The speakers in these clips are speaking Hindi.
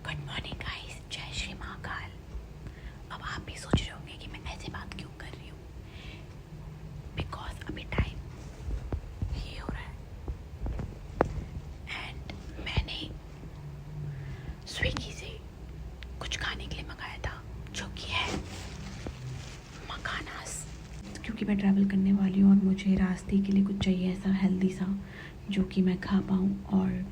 गुड मॉर्निंग गाइस, जय श्री महाकाल। अब आप भी सोच रहे होंगे कि मैं ऐसे बात क्यों कर रही हूँ, बिकॉज अभी टाइम ये हो रहा है एंड मैंने स्विगी से कुछ खाने के लिए मंगाया था जो कि है मखानास, क्योंकि मैं ट्रैवल करने वाली हूँ और मुझे रास्ते के लिए कुछ चाहिए ऐसा हेल्दी सा जो कि मैं खा पाऊँ। और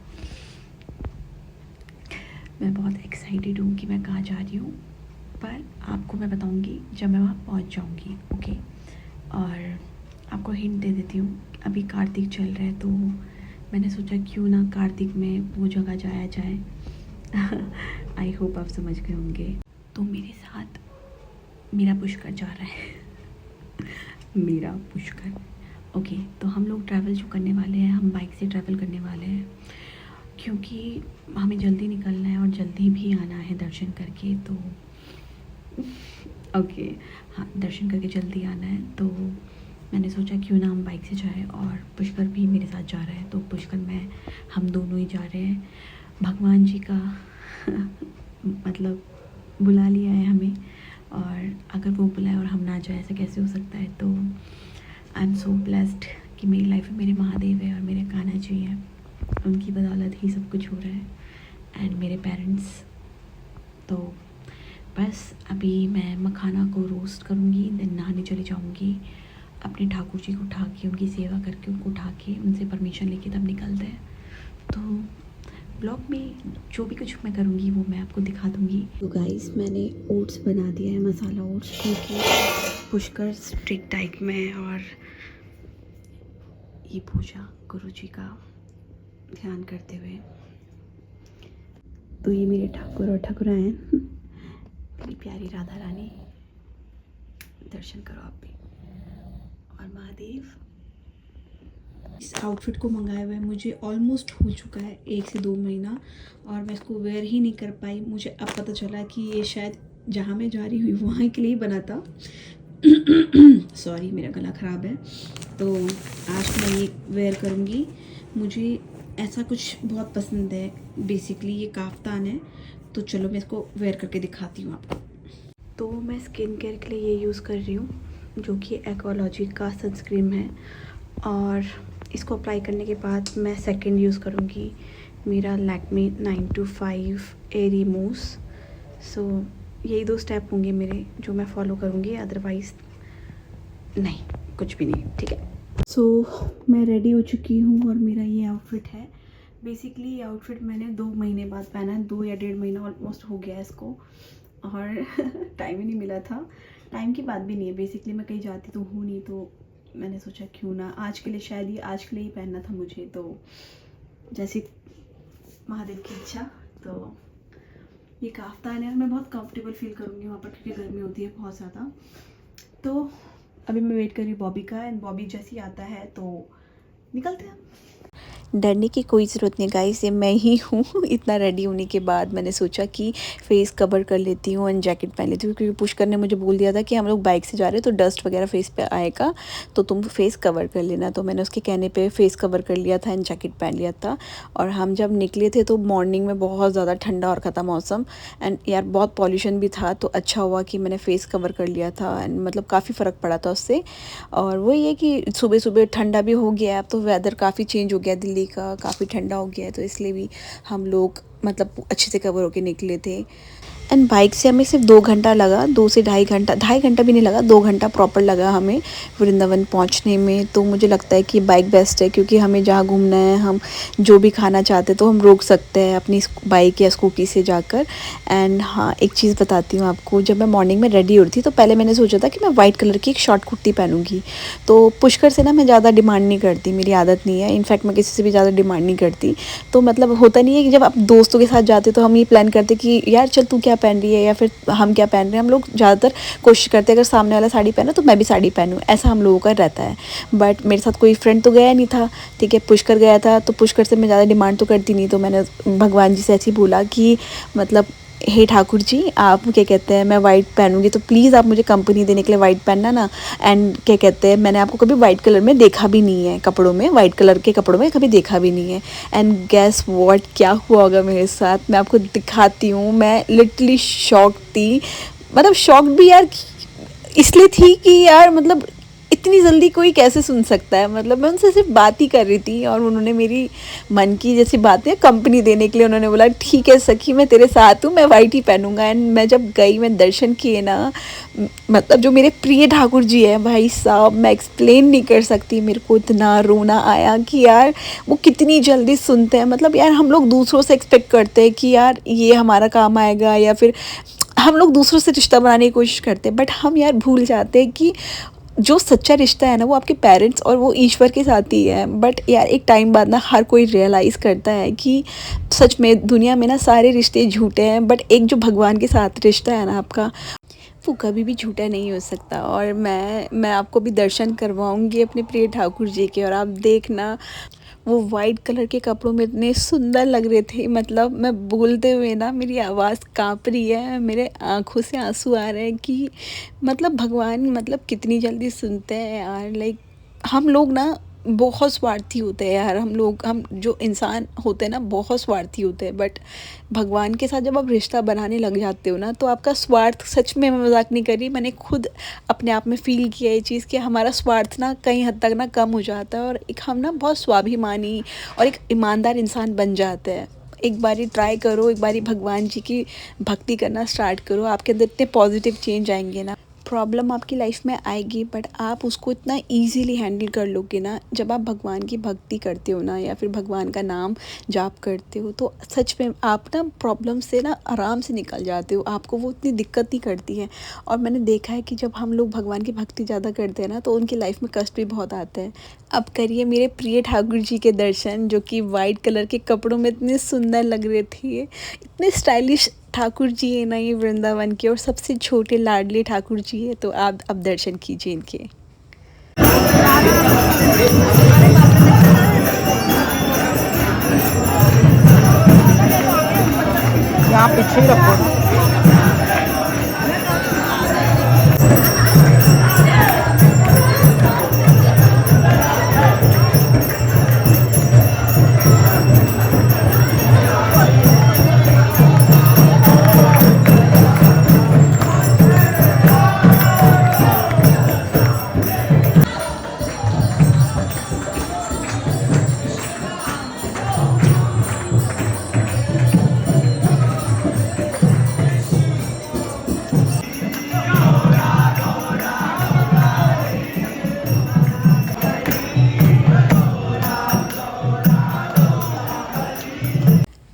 मैं बहुत एक्साइटेड हूँ कि मैं कहाँ जा रही हूँ, पर आपको मैं बताऊँगी जब मैं वहाँ पहुँच जाऊँगी। ओके, और आपको हिंट दे देती हूँ, अभी कार्तिक चल रहा है तो मैंने सोचा क्यों ना कार्तिक में वो जगह जाया जाए। आई होप आप समझ गए होंगे। तो मेरे साथ मेरा पुष्कर जा रहा है। मेरा पुष्कर। ओके, तो हम लोग ट्रैवल जो करने वाले हैं, हम बाइक से ट्रैवल करने वाले हैं क्योंकि हमें जल्दी निकलना है और जल्दी भी आना है दर्शन करके। तो ओके, हाँ, दर्शन करके जल्दी आना है तो मैंने सोचा क्यों ना हम बाइक से जाएं, और पुष्कर भी मेरे साथ जा रहा है। तो पुष्कर मैं हम दोनों ही जा रहे हैं। भगवान जी का मतलब बुला लिया है हमें, और अगर वो बुलाए और हम ना जाए ऐसा कैसे हो सकता है। तो आई एम सो ब्लेस्ड कि मेरी लाइफ में मेरे महादेव है और मेरे कान्हा जी हैं, उनकी बदौलत ही सब कुछ हो रहा है एंड मेरे पेरेंट्स। तो बस अभी मैं मखाना को रोस्ट करूँगी, देन नहाने चली जाऊँगी, अपने ठाकुर जी को उठा के उनकी सेवा करके उनको उठा के उनसे परमिशन लेके तब निकलते हैं। तो ब्लॉग में जो भी कुछ मैं करूँगी वो मैं आपको दिखा दूँगी। तो गाइस, मैंने ओट्स बना दिया है, मसाला ओट्स, क्योंकि पुष्कर स्ट्रिक्ट डाइट में है और ये पूजा गुरु जी का ध्यान करते हुए। तो ये मेरे ठाकुर और ठाकुराएं हैं। मेरी प्यारी राधा रानी, दर्शन करो आप भी। और महादेव। इस आउटफिट को मंगाए हुए मुझे ऑलमोस्ट हो चुका है 1 से 2 महीना, और मैं इसको वेयर ही नहीं कर पाई। मुझे अब पता चला कि ये शायद जहाँ मैं जा रही हुई वहाँ के लिए बना था। सॉरी, मेरा गला ख़राब है। तो आज मैं ये वेयर करूँगी। मुझे ऐसा कुछ बहुत पसंद है। बेसिकली ये काफ्तान है, तो चलो मैं इसको वेयर करके दिखाती हूँ आपको। तो मैं स्किन केयर के लिए ये यूज़ कर रही हूँ जो कि एक्वालॉजी का सनस्क्रीन है, और इसको अप्लाई करने के बाद मैं सेकंड यूज़ करूँगी मेरा लैक्मे 925 एरी मूस। सो यही 2 स्टेप होंगे मेरे जो मैं फॉलो करूँगी, अदरवाइज़ नहीं, कुछ भी नहीं। ठीक है। सो मैं रेडी हो चुकी हूँ और मेरा ये आउटफिट है। बेसिकली ये आउटफिट मैंने 2 महीने बाद पहना है, 2 या 1.5 महीना ऑलमोस्ट हो गया है इसको, और टाइम ही नहीं मिला था। टाइम की बात भी नहीं है, बेसिकली मैं कहीं जाती तो हूँ नहीं, तो मैंने सोचा क्यों ना आज के लिए, शायद ये आज के लिए ही पहनना था मुझे, तो जैसे महादेव की इच्छा। तो ये काफ्तान है और मैं बहुत कंफर्टेबल फील करूँगी वहाँ पर, क्योंकि गर्मी होती है बहुत ज़्यादा। तो अभी मैं वेट कर रही हूँ बॉबी का, एंड बॉबी जैसे ही आता है तो निकलते हैं। डरने की कोई ज़रूरत नहीं गाइस, ये मैं ही हूँ। इतना रेडी होने के बाद मैंने सोचा कि फेस कवर कर लेती हूँ एंड जैकेट पहन लेती हूँ, क्योंकि पुष्कर ने मुझे बोल दिया था कि हम लोग बाइक से जा रहे हैं तो डस्ट वगैरह फेस पे आएगा, तो तुम फेस कवर कर लेना। तो मैंने उसके कहने पे फेस कवर कर लिया था एंड जैकेट पहन लिया था। और हम जब निकले थे तो मॉर्निंग में बहुत ज़्यादा ठंडा और ख़त्म मौसम, एंड यार बहुत पॉल्यूशन भी था, तो अच्छा हुआ कि मैंने फेस कवर कर लिया था एंड मतलब काफ़ी फ़र्क पड़ा था उससे। और वही है कि सुबह सुबह ठंडा भी हो गया, अब तो वेदर काफ़ी चेंज हो गया, दिल्ली का काफ़ी ठंडा हो गया है, तो इसलिए भी हम लोग मतलब अच्छे से कवर होके निकले थे। एंड बाइक से हमें सिर्फ 2 घंटा लगा, 2 से ढाई घंटा, 2.5 घंटा भी नहीं लगा, 2 घंटा प्रॉपर लगा हमें वृंदावन पहुंचने में। तो मुझे लगता है कि बाइक बेस्ट है, क्योंकि हमें जहाँ घूमना है, हम जो भी खाना चाहते हैं तो हम रोक सकते हैं अपनी बाइक या स्कूटी से जाकर। एंड हाँ, एक चीज़ बताती हूँ आपको, जब मैं मॉर्निंग में रेडी हो रही थी तो पहले मैंने सोचा था कि मैं वाइट कलर की एक शॉर्ट कुर्ती पहनूंगी। तो पुष्कर से ना मैं ज़्यादा डिमांड नहीं करती, मेरी आदत नहीं है, इनफैक्ट मैं किसी से भी ज़्यादा डिमांड नहीं करती। तो मतलब होता नहीं है कि जब आप दोस्तों के साथ जाते तो हम ये प्लान करते कि यार चल तू क्या पहन रही है या फिर हम क्या पहन रहे हैं। हम लोग ज़्यादातर कोशिश करते हैं अगर सामने वाला साड़ी पहना तो मैं भी साड़ी पहनूं, ऐसा हम लोगों का रहता है। बट मेरे साथ कोई फ्रेंड तो गया नहीं था, ठीक है, पुष्कर गया था, तो पुष्कर से मैं ज़्यादा डिमांड तो करती नहीं। तो मैंने भगवान जी से ऐसे ही बोला कि मतलब हे ठाकुर जी, आप क्या कहते हैं, मैं वाइट पहनूंगी तो प्लीज़ आप मुझे कंपनी देने के लिए वाइट पहनना ना। एंड क्या कहते हैं, मैंने आपको कभी वाइट कलर में देखा भी नहीं है, कपड़ों में, वाइट कलर के कपड़ों में कभी देखा भी नहीं है। एंड गेस व्हाट, क्या हुआ होगा मेरे साथ, मैं आपको दिखाती हूँ। मैं लिटरली शॉक थी, मतलब शॉक भी यार इसलिए थी कि यार मतलब इतनी जल्दी कोई कैसे सुन सकता है। मतलब मैं उनसे सिर्फ बात ही कर रही थी और उन्होंने मेरी मन की जैसी बातें कंपनी देने के लिए उन्होंने बोला ठीक है सखी, मैं तेरे साथ हूँ, मैं वाइट ही पहनूंगा। एंड मैं जब गई, मैं दर्शन किए ना, मतलब जो मेरे प्रिय ठाकुर जी है भाई साहब, मैं एक्सप्लेन नहीं कर सकती। मेरे को इतना रोना आया कि यार वो कितनी जल्दी सुनते हैं। मतलब यार हम लोग दूसरों से एक्सपेक्ट करते हैं कि यार ये हमारा काम आएगा, या फिर हम लोग दूसरों से रिश्ता बनाने की कोशिश करते हैं, बट हम यार भूल जाते हैं कि जो सच्चा रिश्ता है ना वो आपके पेरेंट्स और वो ईश्वर के साथ ही है। बट यार एक टाइम बाद ना हर कोई रियलाइज़ करता है कि सच में दुनिया में ना सारे रिश्ते झूठे हैं, बट एक जो भगवान के साथ रिश्ता है ना आपका, वो कभी भी झूठा नहीं हो सकता। और मैं आपको भी दर्शन करवाऊंगी अपने प्रिय ठाकुर जी के, और आप देखना वो वाइट कलर के कपड़ों में इतने सुंदर लग रहे थे। मतलब मैं बोलते हुए ना मेरी आवाज़ काँप रही है, मेरे आँखों से आंसू आ रहे हैं कि मतलब भगवान मतलब कितनी जल्दी सुनते हैं यार। लाइक हम लोग ना बहुत स्वार्थी होते हैं यार, हम जो इंसान होते हैं ना बहुत स्वार्थी होते हैं। बट भगवान के साथ जब आप रिश्ता बनाने लग जाते हो ना, तो आपका स्वार्थ, सच में मैं मजाक नहीं कर रही, मैंने खुद अपने आप में फ़ील किया ये चीज़ कि हमारा स्वार्थ ना कई हद तक ना कम हो जाता है, और एक हम ना बहुत स्वाभिमानी और एक ईमानदार इंसान बन जाते हैं। एक बारी ट्राई करो, एक बारी भगवान जी की भक्ति करना स्टार्ट करो, आपके अंदर इतने पॉजिटिव चेंज आएंगे ना। प्रॉब्लम आपकी लाइफ में आएगी, बट आप उसको इतना इजीली हैंडल कर लोगे ना जब आप भगवान की भक्ति करते हो ना, या फिर भगवान का नाम जाप करते हो, तो सच में आप ना प्रॉब्लम से ना आराम से निकल जाते हो, आपको वो इतनी दिक्कत नहीं करती है। और मैंने देखा है कि जब हम लोग भगवान की भक्ति ज़्यादा करते हैं ना, तो उनकी लाइफ में कष्ट भी बहुत आते हैं। अब करिए मेरे प्रिय ठाकुर जी के दर्शन, जो कि वाइट कलर के कपड़ों में इतने सुंदर लग रहे थे, इतने स्टाइलिश ठाकुर जी है ना ये वृंदावन के, और सबसे छोटे लाडले ठाकुर जी है। तो आप अब दर्शन कीजिए इनके। यहाँ पीछे ही रखो ना।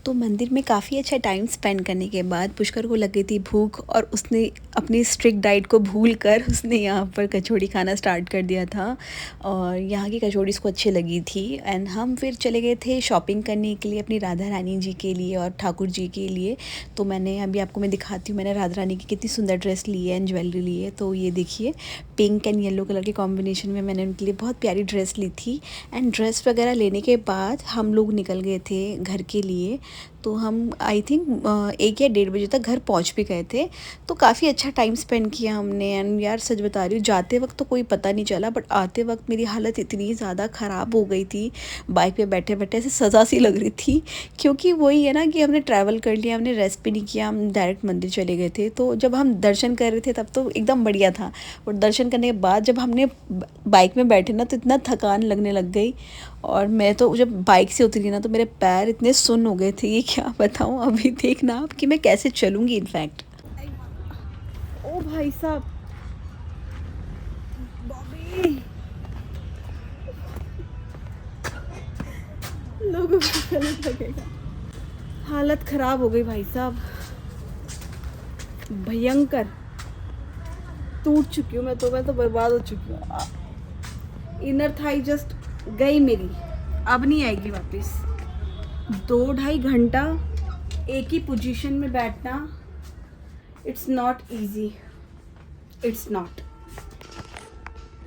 तो मंदिर में काफ़ी अच्छा टाइम स्पेंड करने के बाद पुष्कर को लग गई थी भूख, और उसने अपनी स्ट्रिक्ट डाइट को भूल कर उसने यहाँ पर कचौड़ी खाना स्टार्ट कर दिया था, और यहाँ की कचौड़ी उसको अच्छी लगी थी। एंड हम फिर चले गए थे शॉपिंग करने के लिए अपनी राधा रानी जी के लिए और ठाकुर जी के लिए। तो मैंने अभी आपको मैं दिखाती हूँ, मैंने राधा रानी की कितनी सुंदर ड्रेस ली है एंड ज्वेलरी ली है। तो ये देखिए, पिंक एंड येलो कलर के कॉम्बिनेशन में मैंने उनके लिए बहुत प्यारी ड्रेस ली थी। एंड ड्रेस वगैरह लेने के बाद हम लोग निकल गए थे घर के लिए। तो हम आई थिंक 1 या 1:30 बजे तक घर पहुंच भी गए थे। तो काफ़ी अच्छा टाइम स्पेंड किया हमने। एंड यार सच बता रही हूँ, जाते वक्त तो कोई पता नहीं चला, बट आते वक्त मेरी हालत इतनी ज़्यादा ख़राब हो गई थी, बाइक पे बैठे बैठे ऐसे सज़ा सी लग रही थी। क्योंकि वही है ना कि हमने ट्रैवल कर लिया, हमने रेस्ट भी नहीं किया, हम डायरेक्ट मंदिर चले गए थे। तो जब हम दर्शन कर रहे थे तब तो एकदम बढ़िया था, और दर्शन करने के बाद जब हमने बाइक में बैठे ना, तो इतना थकान लगने लग गई। और मैं तो जब बाइक से उतरी ना, तो मेरे पैर इतने सुन्न हो गए थे, ये क्या बताऊँ। अभी देखना आप कि मैं कैसे चलूँगी इनफैक्ट। ओ भाई साहब, बॉबी, लोगों को गलत लगेगा। हालत ख़राब हो गई भाई साहब, भयंकर टूट चुकी हूँ मैं तो बर्बाद हो चुकी हूँ। इनर थाई जस्ट गई मेरी, अब नहीं आएगी वापस। 2-2.5 घंटा एक ही पोजीशन में बैठना, it's not easy, it's not.